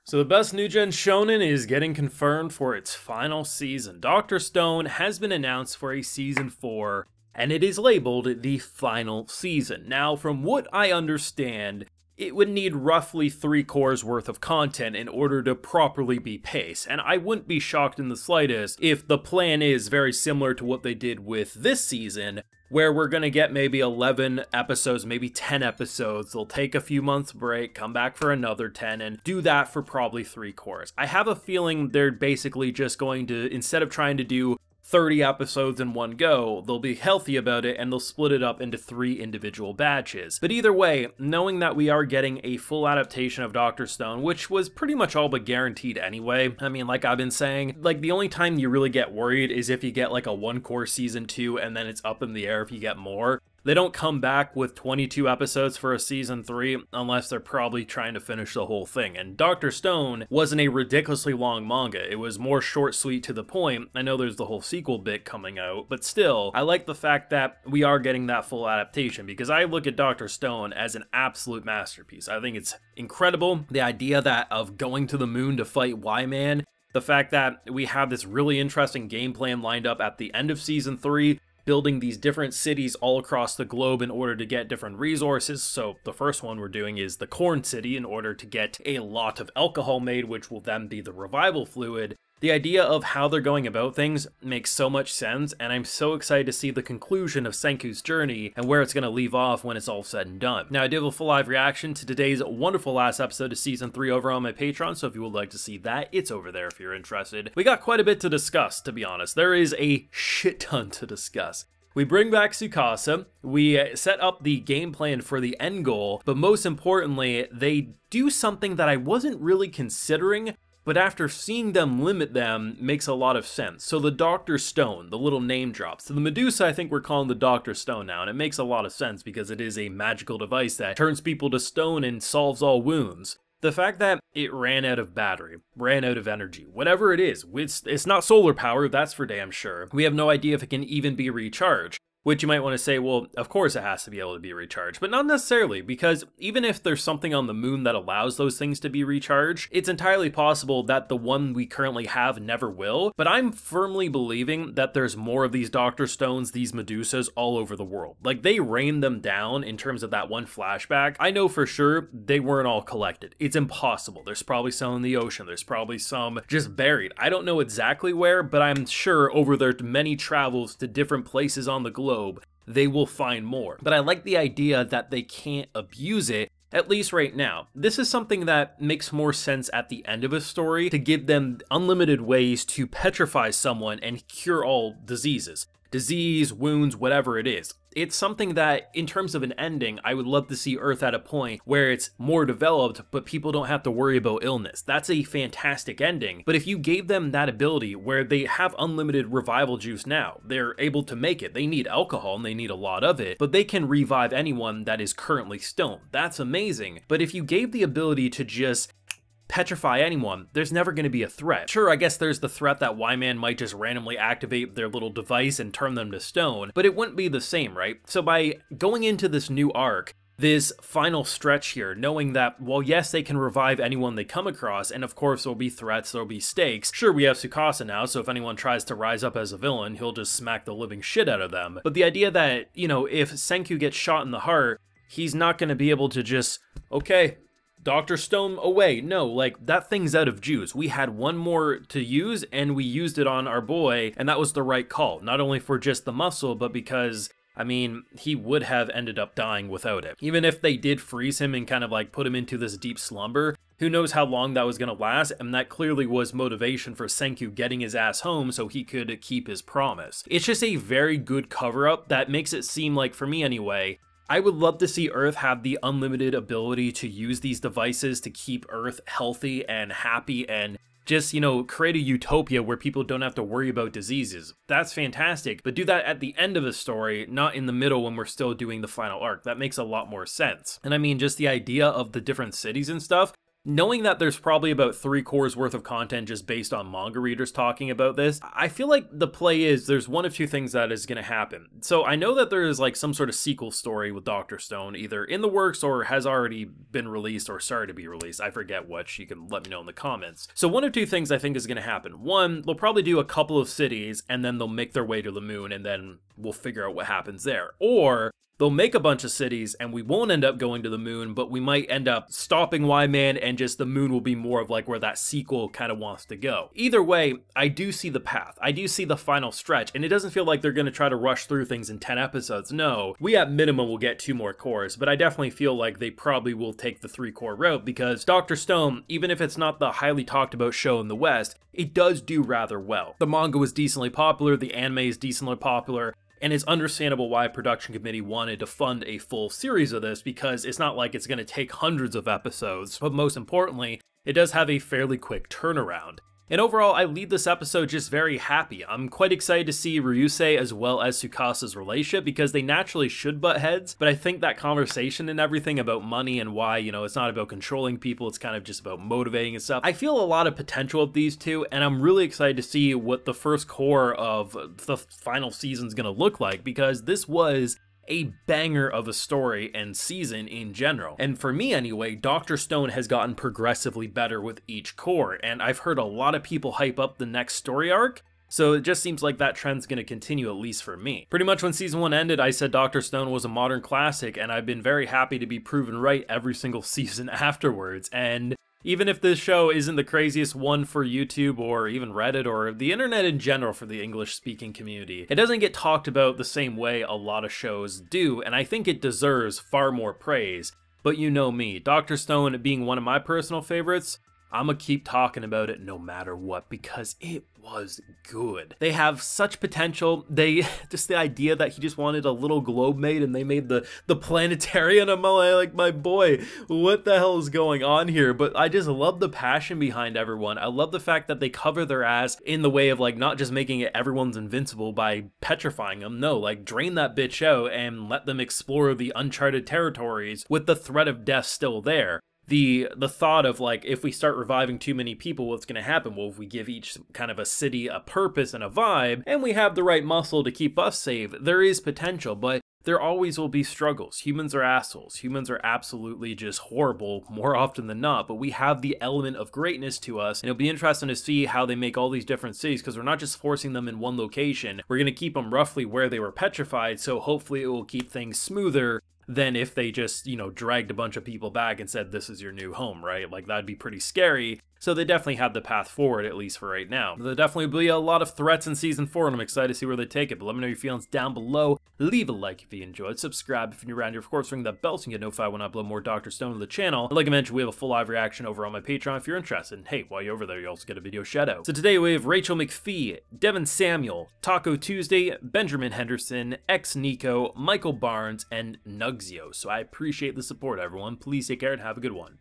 So the best new gen shonen is getting confirmed for its final season. Dr. Stone has been announced for a season 4, and it is labeled the final season. Now, from what I understand, it would need roughly 3 cores worth of content in order to properly be paced, and I wouldn't be shocked in the slightest if the plan is very similar to what they did with this season, where we're gonna get maybe 11 episodes, maybe 10 episodes. They'll take a few months break, come back for another 10, and do that for probably 3 cores. I have a feeling they're basically just going to, instead of trying to do 30 episodes in one go, they'll be healthy about it and they'll split it up into 3 individual batches. But either way, knowing that we are getting a full adaptation of Dr. Stone, which was pretty much all but guaranteed anyway. I mean, like I've been saying, like the only time you really get worried is if you get like a 1-core season 2 and then it's up in the air if you get more. They don't come back with 22 episodes for a season 3 unless they're probably trying to finish the whole thing. And Dr. Stone wasn't a ridiculously long manga. It was more short, sweet, to the point. I know there's the whole sequel bit coming out, but still, I like the fact that we are getting that full adaptation because I look at Dr. Stone as an absolute masterpiece. I think it's incredible. The idea that of going to the moon to fight Y-Man, the fact that we have this really interesting game plan lined up at the end of season 3, building these different cities all across the globe in order to get different resources. So the first one we're doing is the Corn City in order to get a lot of alcohol made, which will then be the revival fluid. The idea of how they're going about things makes so much sense, and I'm so excited to see the conclusion of Senku's journey and where it's going to leave off when it's all said and done. Now, I do have a full live reaction to today's wonderful last episode of Season 3 over on my Patreon, so if you would like to see that, it's over there if you're interested. We got quite a bit to discuss, to be honest. There is a shit ton to discuss. We bring back Tsukasa, we set up the game plan for the end goal, but most importantly, they do something that I wasn't really considering, but after seeing them limit them, makes a lot of sense. So the Dr. Stone, the little name drop. So the Medusa, I think we're calling the Dr. Stone now, and it makes a lot of sense because it is a magical device that turns people to stone and solves all wounds. The fact that it ran out of battery, ran out of energy, whatever it is, it's not solar power, that's for damn sure. We have no idea if it can even be recharged. Which you might want to say, well, of course it has to be able to be recharged, but not necessarily, because even if there's something on the moon that allows those things to be recharged, it's entirely possible that the one we currently have never will, but I'm firmly believing that there's more of these Dr. Stones, these Medusas, all over the world. Like, they rained them down in terms of that one flashback. I know for sure they weren't all collected. It's impossible. There's probably some in the ocean. There's probably some just buried. I don't know exactly where, but I'm sure over their many travels to different places on the globe, they will find more. But I like the idea that they can't abuse it, at least right now. This is something that makes more sense at the end of a story, to give them unlimited ways to petrify someone and cure all diseases. Disease, wounds, whatever it is. It's something that, in terms of an ending, I would love to see Earth at a point where it's more developed, but people don't have to worry about illness. That's a fantastic ending. But if you gave them that ability where they have unlimited revival juice now, they're able to make it. They need alcohol and they need a lot of it, but they can revive anyone that is currently stoned. That's amazing. But if you gave the ability to just petrify anyone, there's never going to be a threat. Sure, I guess there's the threat that Y-Man might just randomly activate their little device and turn them to stone, but it wouldn't be the same, right? So by going into this new arc, this final stretch here, knowing that, well, yes, they can revive anyone they come across, and of course there'll be threats, there'll be stakes. Sure, we have Tsukasa now, so if anyone tries to rise up as a villain, he'll just smack the living shit out of them. But the idea that, you know, if Senku gets shot in the heart, he's not going to be able to just, okay, Dr. Stone away. No, like, that thing's out of juice. We had one more to use, and we used it on our boy, and that was the right call. Not only for just the muscle, but because, I mean, he would have ended up dying without it. Even if they did freeze him and kind of like put him into this deep slumber, who knows how long that was going to last, and that clearly was motivation for Senku getting his ass home so he could keep his promise. It's just a very good cover-up that makes it seem like, for me anyway, I would love to see Earth have the unlimited ability to use these devices to keep Earth healthy and happy and just, you know, create a utopia where people don't have to worry about diseases. That's fantastic, but do that at the end of a story, not in the middle when we're still doing the final arc. That makes a lot more sense. And I mean, just the idea of the different cities and stuff, knowing that there's probably about 3 cores worth of content just based on manga readers talking about this, I feel like the play is there's one of two things that is going to happen. So I know that there is like some sort of sequel story with Dr. Stone, either in the works or has already been released or started to be released. I forget which, you can let me know in the comments. So one of two things I think is going to happen. One, they'll probably do a couple of cities and then they'll make their way to the moon and then we'll figure out what happens there. Or they'll make a bunch of cities and we won't end up going to the moon, but we might end up stopping Y-Man and just the moon will be more of like where that sequel kind of wants to go. Either way, I do see the path. I do see the final stretch, and it doesn't feel like they're going to try to rush through things in 10 episodes. No, we at minimum will get 2 more cores, but I definitely feel like they probably will take the 3-core route because Dr. Stone, even if it's not the highly talked about show in the West, it does do rather well. The manga was decently popular, the anime is decently popular, and it's understandable why a production committee wanted to fund a full series of this because it's not like it's going to take hundreds of episodes, but most importantly, it does have a fairly quick turnaround. And overall, I leave this episode just very happy. I'm quite excited to see Ryusei as well as Tsukasa's relationship because they naturally should butt heads, but I think that conversation and everything about money and why, you know, it's not about controlling people, it's kind of just about motivating and stuff. I feel a lot of potential of these two, and I'm really excited to see what the first core of the final season is going to look like because this was a banger of a story and season in general. And for me anyway, Dr. Stone has gotten progressively better with each core, and I've heard a lot of people hype up the next story arc, so it just seems like that trend's going to continue, at least for me. Pretty much when season 1 ended, I said Dr. Stone was a modern classic, and I've been very happy to be proven right every single season afterwards, and even if this show isn't the craziest one for YouTube or even Reddit or the internet in general for the English-speaking community, it doesn't get talked about the same way a lot of shows do, and I think it deserves far more praise. But you know me, Dr. Stone being one of my personal favorites, I'ma keep talking about it no matter what because it was good. They have such potential. Just the idea that he just wanted a little globe made and they made the planetarium. I'm like, my boy, what the hell is going on here? But I just love the passion behind everyone. I love the fact that they cover their ass in the way of like not just making it everyone's invincible by petrifying them. No, like drain that bitch out and let them explore the uncharted territories with the threat of death still there. The thought of like, if we start reviving too many people, what's going to happen? Well, if we give each kind of a city a purpose and a vibe, and we have the right muscle to keep us safe, there is potential, but there always will be struggles. Humans are assholes. Humans are absolutely just horrible more often than not, but we have the element of greatness to us, and it'll be interesting to see how they make all these different cities, because we're not just forcing them in one location. We're going to keep them roughly where they were petrified, so hopefully it will keep things smoother than if they just, you know, dragged a bunch of people back and said, this is your new home, right? Like, that'd be pretty scary. So they definitely have the path forward, at least for right now. There'll definitely be a lot of threats in Season 4, and I'm excited to see where they take it. But let me know your feelings down below. Leave a like if you enjoyed. Subscribe if you're new around here. Of course, ring that bell so you can get notified when I upload more Dr. Stone to the channel. And like I mentioned, we have a full live reaction over on my Patreon if you're interested. And hey, while you're over there, you also get a video shout out. So today we have Rachel McPhee, Devin Samuel, Taco Tuesday, Benjamin Henderson, X Nico, Michael Barnes, and Nugzio. So I appreciate the support, everyone. Please take care and have a good one.